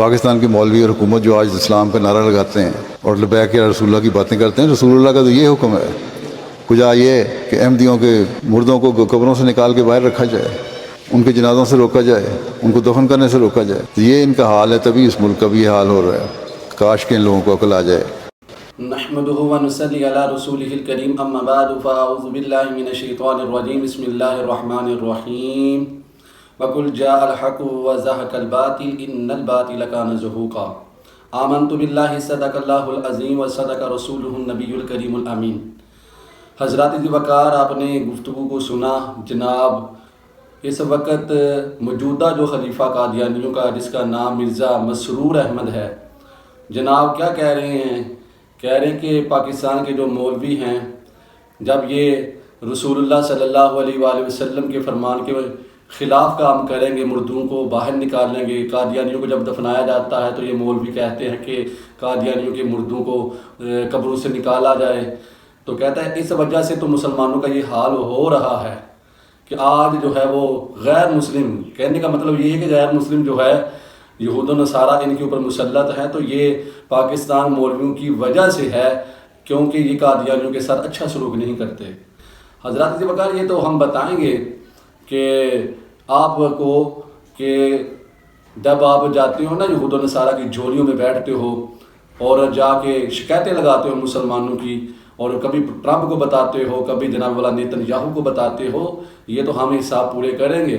پاکستان کے مولوی اور حکومت جو آج اسلام کا نعرہ لگاتے ہیں اور لبیک یا رسول اللہ کی باتیں کرتے ہیں، رسول اللہ کا تو یہ حکم ہے کجا یہ کہ احمدیوں کے مردوں کو قبروں سے نکال کے باہر رکھا جائے، ان کے جنازوں سے روکا جائے، ان کو دفن کرنے سے روکا جائے. تو یہ ان کا حال ہے، تبھی اس ملک کا بھی یہ حال ہو رہا ہے. کاش کہ ان لوگوں کو عقل آ جائے. نحمده ونصلي على رسوله الكريم اما بعد فاعوذ بالله من الشيطان الرجيم بسم الله الرحمن الرحيم وقل جاء الحق وزهق الباطل ان الباطل كان زهوقا آمنت بالله صدق الله العظيم وصدق رسوله النبي الكريم الامين. حضرات وقار، آپ نے گفتگو کو سنا. جناب اس وقت موجودہ جو خلیفہ قادیانیوں کا جس کا نام مرزا مسرور احمد ہے، جناب کیا کہہ رہے ہیں؟ کہہ رہے ہیں کہ پاکستان کے جو مولوی ہیں جب یہ رسول اللہ صلی اللہ علیہ وآلہ وسلم کے فرمان کے خلاف کام کریں گے، مردوں کو باہر نکالیں گے. قادیانیوں کو جب دفنایا جاتا ہے تو یہ مولوی کہتے ہیں کہ قادیانیوں کے مردوں کو قبروں سے نکالا جائے. تو کہتا ہے اس وجہ سے تو مسلمانوں کا یہ حال ہو رہا ہے کہ آج جو ہے وہ غیر مسلم، کہنے کا مطلب یہ ہے کہ غیر مسلم جو ہے یہود و نصارہ ان کے اوپر مسلط ہے. تو یہ پاکستان مولویوں کی وجہ سے ہے، کیونکہ یہ قادیانیوں کے ساتھ اچھا سلوک نہیں کرتے. حضرات وقار، یہ تو ہم بتائیں گے کہ آپ کو کہ جب آپ جاتے ہو نا یہود و نصارہ کی جھولیوں میں بیٹھتے ہو اور جا کے شکایتیں لگاتے ہو مسلمانوں کی، اور کبھی ٹرمپ کو بتاتے ہو، کبھی جناب والا نیتن یاہو کو بتاتے ہو، یہ تو ہم حساب پورے کریں گے،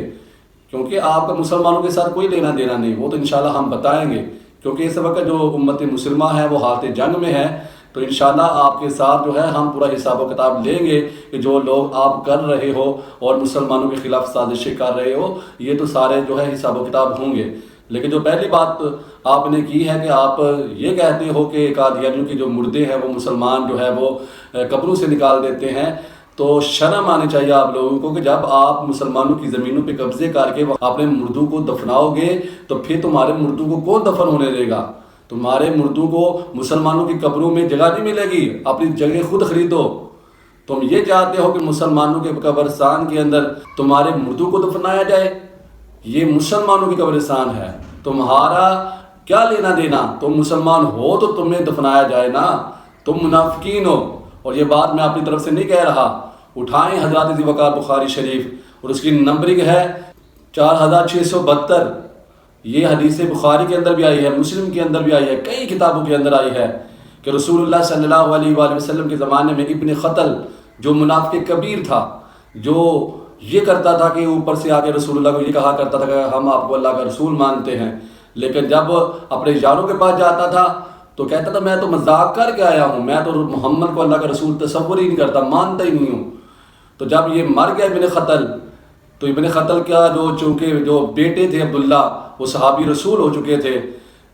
کیونکہ آپ کا مسلمانوں کے ساتھ کوئی لینا دینا نہیں. وہ تو انشاءاللہ ہم بتائیں گے، کیونکہ اس وقت جو امت مسلمہ ہے وہ حالت جنگ میں ہے. تو انشاءاللہ آپ کے ساتھ جو ہے ہم پورا حساب و کتاب لیں گے کہ جو لوگ آپ کر رہے ہو اور مسلمانوں کے خلاف سازشیں کر رہے ہو، یہ تو سارے جو ہے حساب و کتاب ہوں گے. لیکن جو پہلی بات آپ نے کی ہے کہ آپ یہ کہتے ہو کہ قادیانیوں کے جو مردے ہیں وہ مسلمان جو ہے وہ قبروں سے نکال دیتے ہیں، تو شرم آنی چاہیے آپ لوگوں کو کہ جب آپ مسلمانوں کی زمینوں پہ قبضے کر کے اپنے مردوں کو دفناؤ گے تو پھر تمہارے مردوں کو کون دفن ہونے دے گا؟ تمہارے مردوں کو مسلمانوں کی قبروں میں جگہ نہیں ملے گی، اپنی جگہ خود خریدو. تم یہ چاہتے ہو کہ مسلمانوں کے قبرستان کے اندر تمہارے مردوں کو دفنایا جائے؟ یہ مسلمانوں کی قبرستان ہے، تمہارا کیا لینا دینا؟ تم مسلمان ہو تو تمہیں دفنایا جائے نا، تم منافقین ہو. اور یہ بات میں اپنی طرف سے نہیں کہہ رہا. اٹھائیں حضرات وقار بخاری شریف، اور اس کی نمبرنگ ہے 4672. یہ حدیث بخاری کے اندر بھی آئی ہے، مسلم کے اندر بھی آئی ہے، کئی کتابوں کے اندر آئی ہے کہ رسول اللہ صلی اللہ علیہ وآلہ وسلم کے زمانے میں ابن خطل جو منافق کبیر تھا، جو یہ کرتا تھا کہ اوپر سے آگے رسول اللہ کو یہ کہا کرتا تھا کہ ہم آپ کو اللہ کا رسول مانتے ہیں، لیکن جب اپنے یاروں کے پاس جاتا تھا تو کہتا تھا میں تو مذاق کر کے آیا ہوں، میں تو محمد کو اللہ کا رسول تصور ہی نہیں کرتا، مانتا ہی نہیں ہوں. تو جب یہ مر گیا ابن خطل، تو ابن خطل کا چونکہ جو بیٹے تھے عبداللہ وہ صحابی رسول ہو چکے تھے،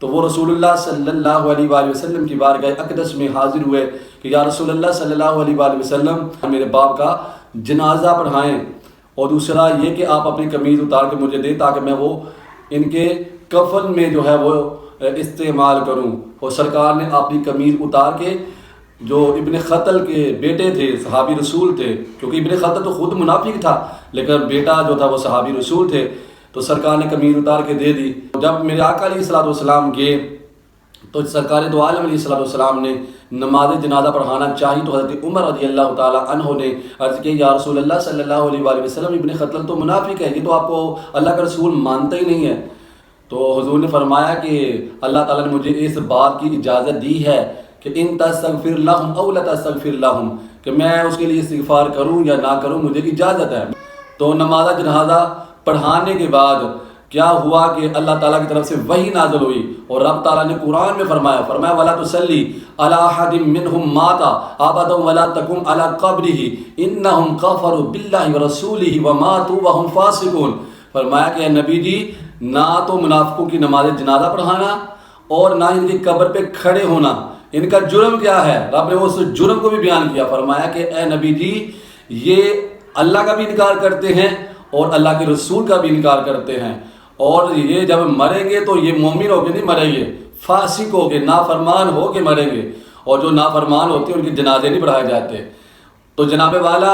تو وہ رسول اللہ صلی اللہ علیہ وآلہ وسلم کی بارگاہ اقدس میں حاضر ہوئے کہ یا رسول اللہ صلی اللہ علیہ وآلہ وسلم میرے باپ کا جنازہ پڑھائیں، اور دوسرا یہ کہ آپ اپنی قمیض اتار کے مجھے دیں تاکہ میں وہ ان کے کفن میں جو ہے وہ استعمال کروں. اور سرکار نے اپنی قمیض اتار کے جو ابن خطل کے بیٹے تھے، صحابی رسول تھے، کیونکہ ابن خطل تو خود منافق تھا لیکن بیٹا جو تھا وہ صحابی رسول تھے، تو سرکار نے قمیض اتار کے دے دی. جب میرے آقا علیہ الصلوۃ والسلام گئے تو سرکار دو عالم علیہ الصلوۃ والسلام نے نماز جنازہ پڑھانا چاہی تو حضرت عمر رضی اللہ تعالیٰ عنہ نے عرض کی یا رسول اللہ صلی اللہ علیہ وآلہ وسلم ابن خطل تو منافق ہے، یہ تو آپ کو اللہ کا رسول مانتا ہی نہیں ہے. تو حضور نے فرمایا کہ اللہ تعالیٰ نے مجھے اس بات کی اجازت دی ہے کہ ان تستغفر لہم او لا تستغفر لہم، کہ میں اس کے لیے استغفار کروں یا نہ کروں، مجھے اجازت ہے. تو نماز جنازہ پڑھانے کے بعد کیا ہوا کہ اللہ تعالیٰ کی طرف سے وحی نازل ہوئی، اور رب تعالیٰ نے قرآن میں فرمایا وَلَا تُصَلِّ عَلَىٰ أَحَدٍ مِّنْهُمْ مَاتَ أَبَدًا وَلَا تَقُمْ عَلَىٰ قَبْرِهِ إِنَّهُمْ كَفَرُوا بِاللَّهِ وَرَسُولِهِ وَمَاتُوا وَهُمْ فَاسِقُونَ. فرمایا کہ اے نبی جی، نہ تو منافقوں کی نماز جنازہ پڑھانا اور نہ ان کی قبر پہ کھڑے ہونا، ان کا جرم کیا ہے؟ رب نے اس جرم کو بھی بیان کیا. فرمایا کہ اے نبی جی، یہ اللہ کا بھی انکار کرتے ہیں اور اللہ کے رسول کا بھی انکار کرتے ہیں، اور یہ جب مریں گے تو یہ مومن ہو کے نہیں مریں گے، فاسق ہو کے، نافرمان ہو کے مریں گے، اور جو نافرمان ہوتے ہیں ان کے جنازے نہیں پڑھائے جاتے. تو جناب والا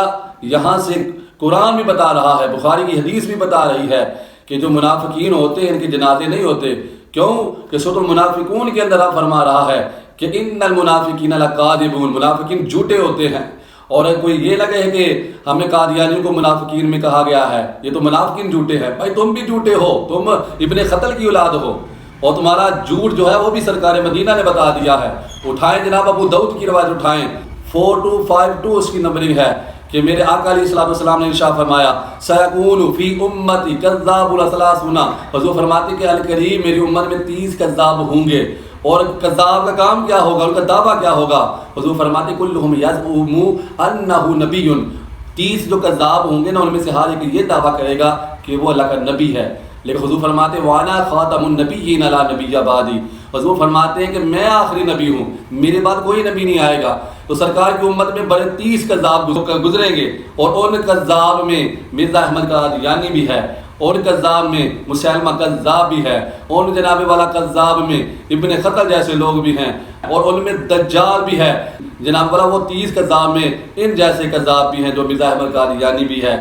یہاں سے قرآن بھی بتا رہا ہے، بخاری کی حدیث بھی بتا رہی ہے کہ جو منافقین ہوتے ہیں ان کے جنازے نہیں ہوتے، کیوں کہ سورۃ المنافقون کے اندر آپ فرما رہا ہے کہ ان المنافقین لکاذبون، منافقین جھوٹے ہوتے ہیں۔ اور کوئی یہ لگے ہے کہ ہمیں قادیانیوں کو منافقین میں کہا گیا ہے، یہ تو منافقین جھوٹے ہیں۔ بھائی تم بھی جھوٹے ہو، تم ابن قتل کی اولاد ہو، اور تمہارا جھوٹ جو ہے وہ بھی سرکار مدینہ نے بتا دیا ہے۔ اٹھائیں جناب ابو داؤد کی روایت اٹھائیں، 4252 اس کی نمبرنگ ہے کہ میرے آقا علیہ الصلوۃ والسلام نے ارشاد فرمایا سیکون فی امتی کذاب ثلاثون، حضور فرماتے کہ القریب میری امت میں 30 کذاب ہوں گے۔ اور کذاب کا کام کیا ہوگا، ان کا دعویٰ کیا ہوگا؟ حضور فرماتے کلہم یزعم انہ نبی، 30 جو کذاب ہوں گے نا ان میں سے ہر ایک یہ دعویٰ کرے گا کہ وہ اللہ کا نبی ہے، لیکن حضور فرماتے وانا خاتم النبیین لا نبی بعدی، حضور فرماتے ہیں کہ میں آخری نبی ہوں، میرے بعد کوئی نبی نہیں آئے گا۔ تو سرکار کی امت میں بڑے 30 کذاب گزریں گے، اور ان کذاب میں مرزا احمد قادیانی بھی ہے، اور کذاب میں مسیلمہ کذاب بھی ہے، اور جناب والا کذاب میں ابن قتل جیسے لوگ بھی ہیں، اور ان میں دجال بھی ہے جناب والا، وہ 30 کذاب میں ان جیسے کذاب بھی ہیں جو مرزا احمد قادیانی بھی ہے۔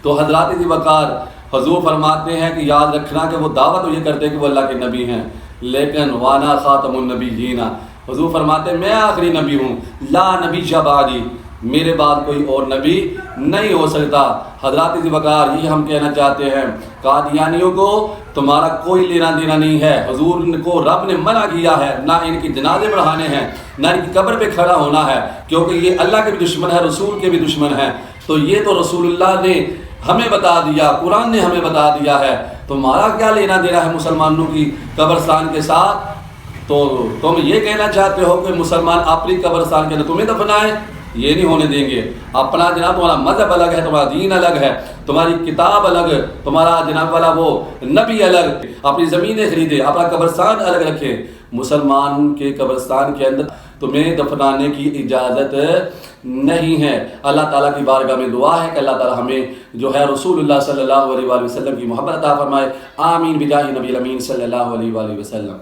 تو حضرات ذی وقار حضور فرماتے ہیں کہ یاد رکھنا کہ وہ دعویٰ تو یہ کرتے ہیں کہ وہ اللہ کے نبی ہیں، لیکن وانا خاتم النبیین، حضور فرماتے ہیں میں آخری نبی ہوں، لا نبی بعدی، میرے بعد کوئی اور نبی نہیں ہو سکتا۔ حضرات ذی وقار یہ ہم کہنا چاہتے ہیں قادیانیوں کو تمہارا کوئی لینا دینا نہیں ہے، حضور کو رب نے منع کیا ہے، نہ ان کی جنازے بڑھانے ہیں، نہ ان کی قبر پہ کھڑا ہونا ہے، کیونکہ یہ اللہ کے بھی دشمن ہے، رسول کے بھی دشمن ہیں۔ تو یہ تو رسول اللہ نے ہمیں بتا دیا، قرآن نے ہمیں بتا دیا ہے، تمہارا کیا لینا دینا ہے مسلمانوں کی قبرستان کے ساتھ؟ تو تم یہ کہنا چاہتے ہو کہ مسلمان اپنی قبرستان کے اندر تمہیں دفنائیں؟ یہ نہیں ہونے دیں گے۔ اپنا جناب تمہارا مذہب الگ ہے، تمہارا دین الگ ہے، تمہاری کتاب الگ، تمہارا جناب والا وہ نبی الگ، اپنی زمینیں خریدے، اپنا قبرستان الگ رکھے۔ مسلمان کے قبرستان کے اندر تمہیں دفنانے کی اجازت نہیں ہے۔ اللہ تعالیٰ کی بارگاہ میں دعا ہے کہ اللہ تعالیٰ ہمیں جو ہے رسول اللہ صلی اللہ علیہ وآلہ وسلم کی محبت عطا فرمائے۔ آمین بجاہ نبی الامین صلی اللہ علیہ وآلہ وسلم۔